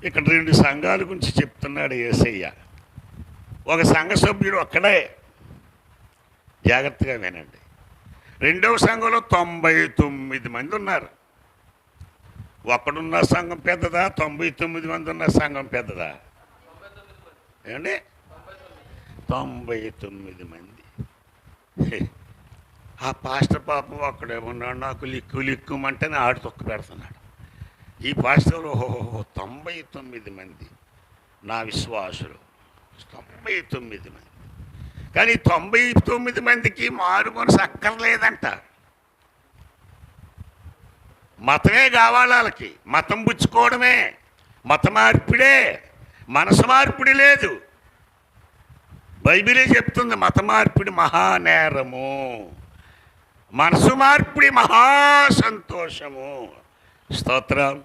ఇక్కడ 2 సంఘాల గురించి చెప్తున్నాడు యేసయ్య. ఒక సంఘ సభ్యుడు ఒక్కడే, జాగ్రత్తగా వినండి. రెండవ సంఘంలో 99 మంది ఉన్నారు. ఒకడున్న సంఘం పెద్దదా, 99 మంది ఉన్న సంఘం పెద్దదా? ఏమండి? 99 మంది. ఆ పాస్టర్ పాపం ఒక్కడేమన్నాడు, నాకు లిక్కుమంటేనే ఆడు తొక్కు పెడుతున్నాడు. ఈ పాస్టర్ 99 మంది నా విశ్వాసులు, 99 మంది. కానీ 99 మందికి మారు మనసు అక్కర్లేదంట. మతమే కావాలి వాళ్ళకి, మతం పుచ్చుకోవడమే, మత మార్పిడే, మనసు మార్పిడి లేదు. బైబిలే చెప్తుంది మత మార్పిడి మహానేరము, మనసు మార్పిడి మహా సంతోషము. స్తోత్రం.